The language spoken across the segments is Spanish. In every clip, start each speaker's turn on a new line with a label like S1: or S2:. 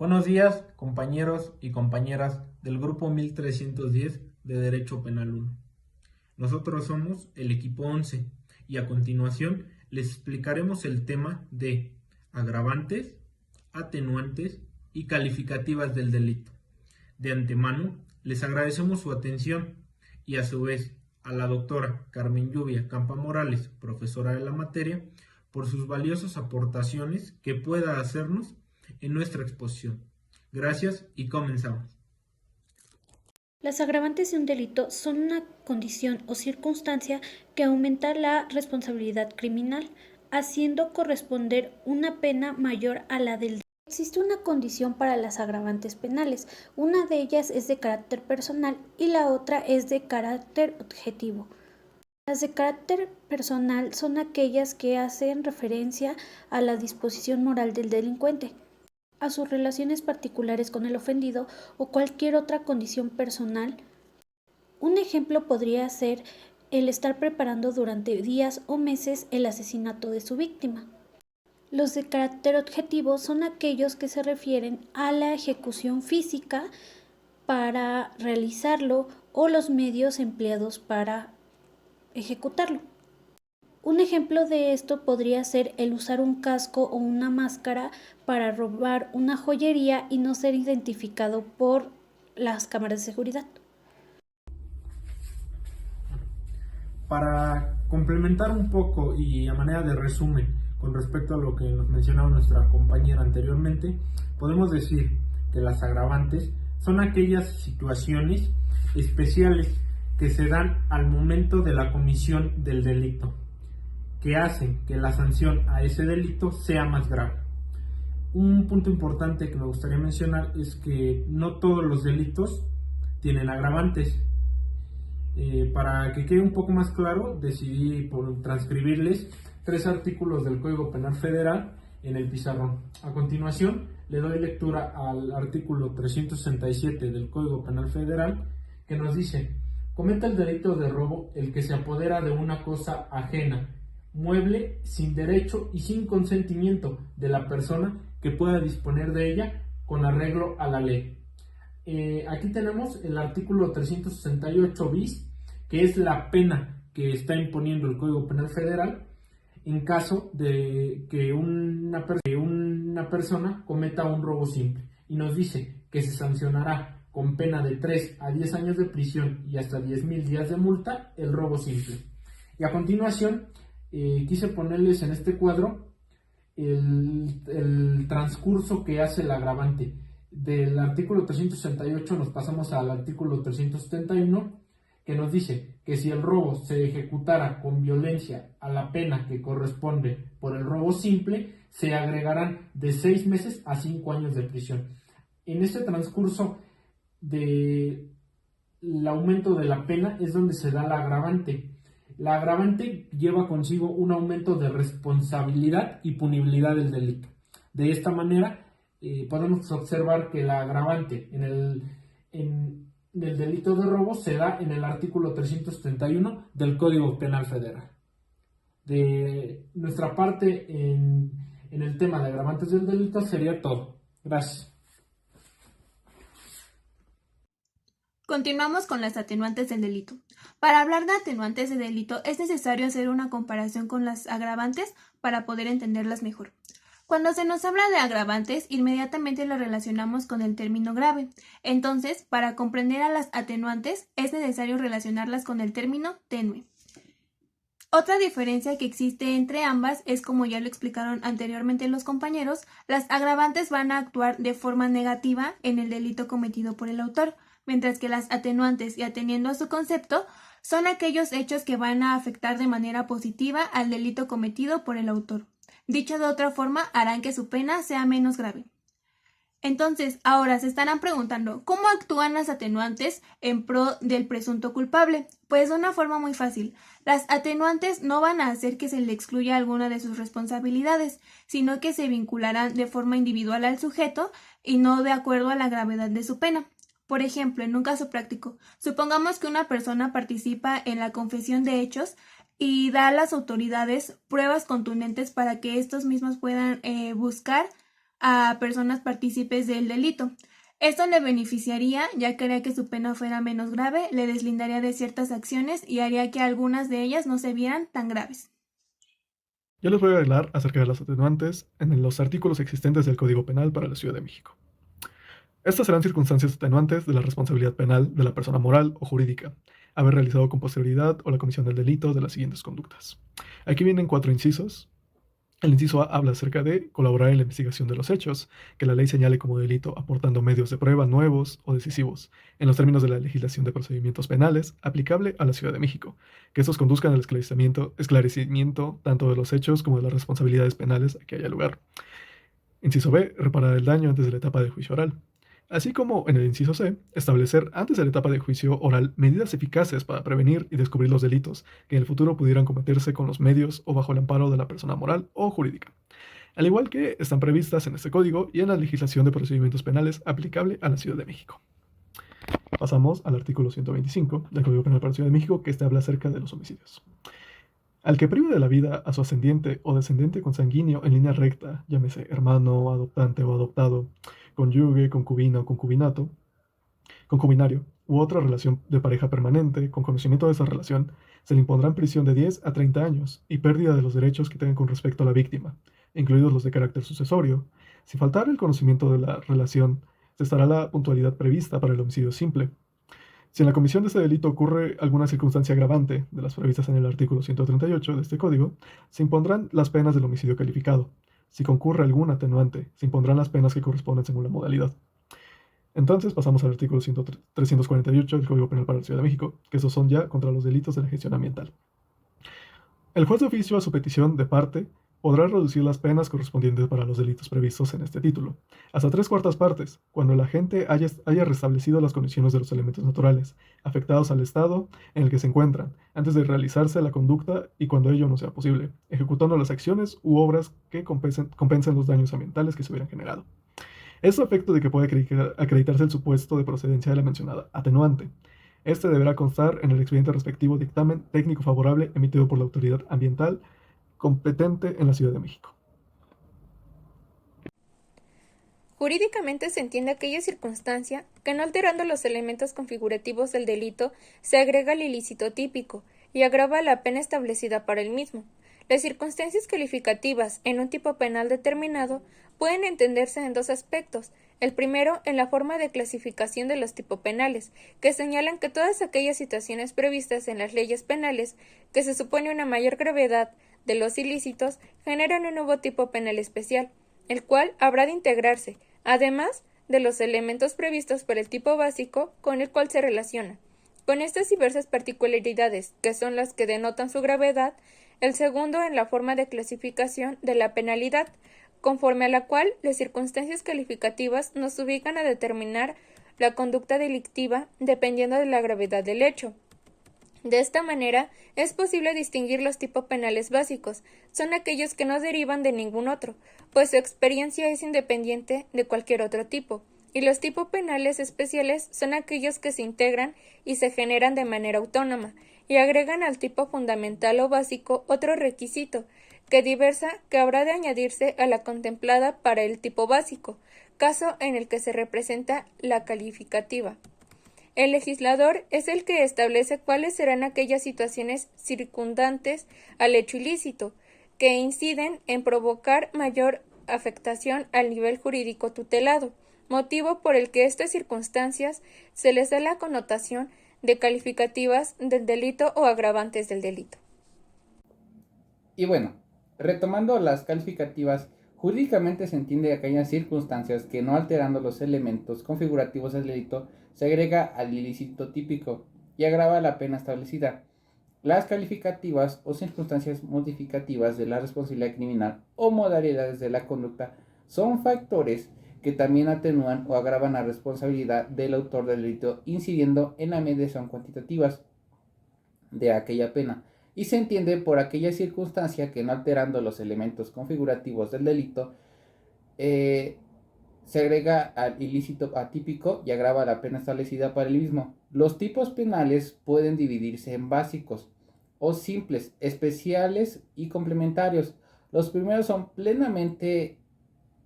S1: Buenos días, compañeros y compañeras del grupo 1310 de Derecho Penal 1. Nosotros somos el equipo 11 y a continuación les explicaremos el tema de agravantes, atenuantes y calificativas del delito. De antemano, les agradecemos su atención y a su vez a la doctora Carmen Lluvia Campa Morales, profesora de la materia, por sus valiosas aportaciones que pueda hacernos en nuestra exposición. Gracias y comenzamos.
S2: Las agravantes de un delito son una condición o circunstancia que aumenta la responsabilidad criminal, haciendo corresponder una pena mayor a la del delito. Existe una condición para las agravantes penales. Una de ellas es de carácter personal y la otra es de carácter objetivo. Las de carácter personal son aquellas que hacen referencia a la disposición moral del delincuente, a sus relaciones particulares con el ofendido o cualquier otra condición personal. Un ejemplo podría ser el estar preparando durante días o meses el asesinato de su víctima. Los de carácter objetivo son aquellos que se refieren a la ejecución física para realizarlo o los medios empleados para ejecutarlo. Un ejemplo de esto podría ser el usar un casco o una máscara para robar una joyería y no ser identificado por las cámaras de seguridad.
S1: Para complementar un poco y a manera de resumen con respecto a lo que nos mencionaba nuestra compañera anteriormente, podemos decir que las agravantes son aquellas situaciones especiales que se dan al momento de la comisión del delito, que hacen que la sanción a ese delito sea más grave. Un punto importante que me gustaría mencionar es que no todos los delitos tienen agravantes. Para que quede un poco más claro, decidí por transcribirles 3 artículos del Código Penal Federal en el pizarrón. A continuación, le doy lectura al artículo 367 del Código Penal Federal, que nos dice: comete el delito de robo el que se apodera de una cosa ajena, mueble, sin derecho y sin consentimiento de la persona que pueda disponer de ella con arreglo a la ley. Aquí tenemos el artículo 368 bis, que es la pena que está imponiendo el Código Penal Federal en caso de que una persona cometa un robo simple, y nos dice que se sancionará con pena de 3 a 10 años de prisión y hasta 10,000 días de multa el robo simple. Y a continuación quise ponerles en este cuadro el transcurso que hace el agravante. Del artículo 368 nos pasamos al artículo 371, que nos dice que si el robo se ejecutara con violencia a la pena que corresponde por el robo simple, se agregarán de 6 meses a 5 años de prisión. En este transcurso del aumento de la pena es donde se da la agravante. La agravante lleva consigo un aumento de responsabilidad y punibilidad del delito. De esta manera, podemos observar que la agravante en el delito de robo se da en el artículo 371 del Código Penal Federal. De nuestra parte, en el tema de agravantes del delito sería todo. Gracias.
S3: Continuamos con las atenuantes del delito. Para hablar de atenuantes de delito es necesario hacer una comparación con las agravantes para poder entenderlas mejor. Cuando se nos habla de agravantes, inmediatamente lo relacionamos con el término grave. Entonces, para comprender a las atenuantes, es necesario relacionarlas con el término tenue. Otra diferencia que existe entre ambas es, como ya lo explicaron anteriormente los compañeros, las agravantes van a actuar de forma negativa en el delito cometido por el autor, mientras que las atenuantes, y atendiendo a su concepto, son aquellos hechos que van a afectar de manera positiva al delito cometido por el autor. Dicho de otra forma, harán que su pena sea menos grave. Entonces, ahora se estarán preguntando, ¿cómo actúan las atenuantes en pro del presunto culpable? Pues de una forma muy fácil. Las atenuantes no van a hacer que se le excluya alguna de sus responsabilidades, sino que se vincularán de forma individual al sujeto y no de acuerdo a la gravedad de su pena. Por ejemplo, en un caso práctico, supongamos que una persona participa en la confesión de hechos y da a las autoridades pruebas contundentes para que estos mismos puedan buscar a personas partícipes del delito. Esto le beneficiaría, ya que haría que su pena fuera menos grave, le deslindaría de ciertas acciones y haría que algunas de ellas no se vieran tan graves.
S4: Yo les voy a hablar acerca de las atenuantes en los artículos existentes del Código Penal para la Ciudad de México. Estas serán circunstancias atenuantes de la responsabilidad penal de la persona moral o jurídica, haber realizado con posterioridad o la comisión del delito de las siguientes conductas. Aquí vienen 4 incisos. El inciso A habla acerca de colaborar en la investigación de los hechos, que la ley señale como delito aportando medios de prueba nuevos o decisivos, en los términos de la legislación de procedimientos penales aplicable a la Ciudad de México, que estos conduzcan al esclarecimiento tanto de los hechos como de las responsabilidades penales a que haya lugar. Inciso B, reparar el daño antes de la etapa de juicio oral. Así como en el inciso C, establecer antes de la etapa de juicio oral medidas eficaces para prevenir y descubrir los delitos que en el futuro pudieran cometerse con los medios o bajo el amparo de la persona moral o jurídica, al igual que están previstas en este código y en la legislación de procedimientos penales aplicable a la Ciudad de México. Pasamos al artículo 125 del Código Penal para la Ciudad de México, que habla acerca de los homicidios. Al que prive de la vida a su ascendiente o descendiente consanguíneo en línea recta, llámese hermano, adoptante o adoptado, cónyuge, concubina o concubinario, u otra relación de pareja permanente, con conocimiento de esa relación, se le impondrán prisión de 10 a 30 años y pérdida de los derechos que tengan con respecto a la víctima, incluidos los de carácter sucesorio. Si faltara el conocimiento de la relación, cesará la puntualidad prevista para el homicidio simple. Si en la comisión de este delito ocurre alguna circunstancia agravante de las previstas en el artículo 138 de este código, se impondrán las penas del homicidio calificado. Si concurre algún atenuante, se impondrán las penas que corresponden según la modalidad. Entonces pasamos al artículo 348 del Código Penal para la Ciudad de México, que esos son ya contra los delitos de la gestión ambiental. El juez de oficio, a su petición de parte, podrá reducir las penas correspondientes para los delitos previstos en este título, hasta 3/4 partes, cuando el agente haya restablecido las condiciones de los elementos naturales, afectados al estado en el que se encuentran, antes de realizarse la conducta y cuando ello no sea posible, ejecutando las acciones u obras que compensen los daños ambientales que se hubieran generado. Esto a efecto de que pueda acreditarse el supuesto de procedencia de la mencionada atenuante. Este deberá constar en el expediente respectivo dictamen técnico favorable emitido por la autoridad ambiental competente en la Ciudad de México.
S5: Jurídicamente se entiende aquella circunstancia que, no alterando los elementos configurativos del delito, se agrega el ilícito típico y agrava la pena establecida para el mismo. Las circunstancias calificativas en un tipo penal determinado pueden entenderse en 2 aspectos. El primero, en la forma de clasificación de los tipos penales, que señalan que todas aquellas situaciones previstas en las leyes penales que se supone una mayor gravedad de los ilícitos generan un nuevo tipo penal especial, el cual habrá de integrarse, además de los elementos previstos por el tipo básico con el cual se relaciona. Con estas diversas particularidades, que son las que denotan su gravedad, el segundo en la forma de clasificación de la penalidad, conforme a la cual las circunstancias calificativas nos ubican a determinar la conducta delictiva dependiendo de la gravedad del hecho. De esta manera, es posible distinguir los tipos penales básicos, son aquellos que no derivan de ningún otro, pues su experiencia es independiente de cualquier otro tipo, y los tipos penales especiales son aquellos que se integran y se generan de manera autónoma, y agregan al tipo fundamental o básico otro requisito, que habrá de añadirse a la contemplada para el tipo básico, caso en el que se representa la calificativa. El legislador es el que establece cuáles serán aquellas situaciones circundantes al hecho ilícito, que inciden en provocar mayor afectación al nivel jurídico tutelado, motivo por el que a estas circunstancias se les da la connotación de calificativas del delito o agravantes del delito.
S6: Y bueno, retomando las calificativas, jurídicamente se entiende aquellas circunstancias que, no alterando los elementos configurativos del delito, se agrega al ilícito típico y agrava la pena establecida. Las calificativas o circunstancias modificativas de la responsabilidad criminal o modalidades de la conducta son factores que también atenúan o agravan la responsabilidad del autor del delito, incidiendo en la medición cuantitativas de aquella pena, y se entiende por aquella circunstancia que, no alterando los elementos configurativos del delito, se agrega al ilícito atípico y agrava la pena establecida para el mismo. Los tipos penales pueden dividirse en básicos o simples, especiales y complementarios. Los primeros son plenamente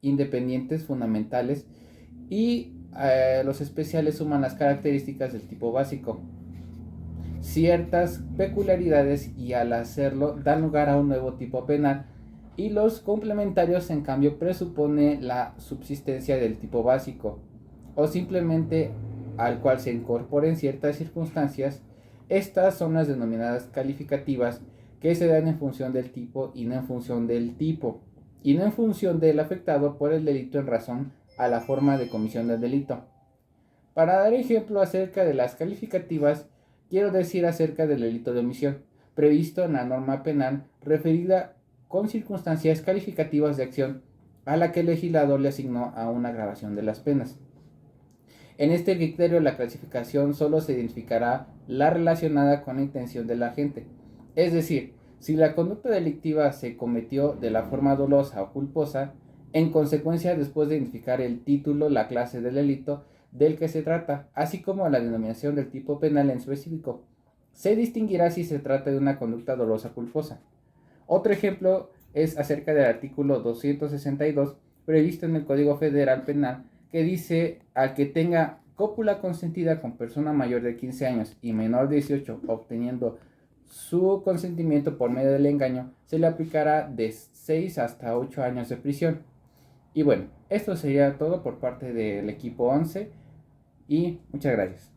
S6: independientes fundamentales y los especiales suman las características del tipo básico, ciertas peculiaridades, y al hacerlo dan lugar a un nuevo tipo penal, y los complementarios en cambio presupone la subsistencia del tipo básico o simplemente al cual se incorporen ciertas circunstancias. Estas son las denominadas calificativas, que se dan en función del tipo y no en función del tipo, y no en función del afectado por el delito en razón a la forma de comisión del delito. Para dar ejemplo acerca de las calificativas, quiero decir acerca del delito de omisión, previsto en la norma penal referida con circunstancias calificativas de acción a la que el legislador le asignó a una agravación de las penas. En este criterio, la clasificación solo se identificará la relacionada con la intención del agente, es decir, si la conducta delictiva se cometió de la forma dolosa o culposa. En consecuencia, después de identificar el título, la clase del delito del que se trata, así como la denominación del tipo penal en específico, se distinguirá si se trata de una conducta dolosa o culposa. Otro ejemplo es acerca del artículo 262 previsto en el Código Federal Penal, que dice: al que tenga cópula consentida con persona mayor de 15 años y menor de 18, obteniendo su consentimiento por medio del engaño, se le aplicará de 6 hasta 8 años de prisión. Y bueno, esto sería todo por parte del equipo 11 y muchas gracias.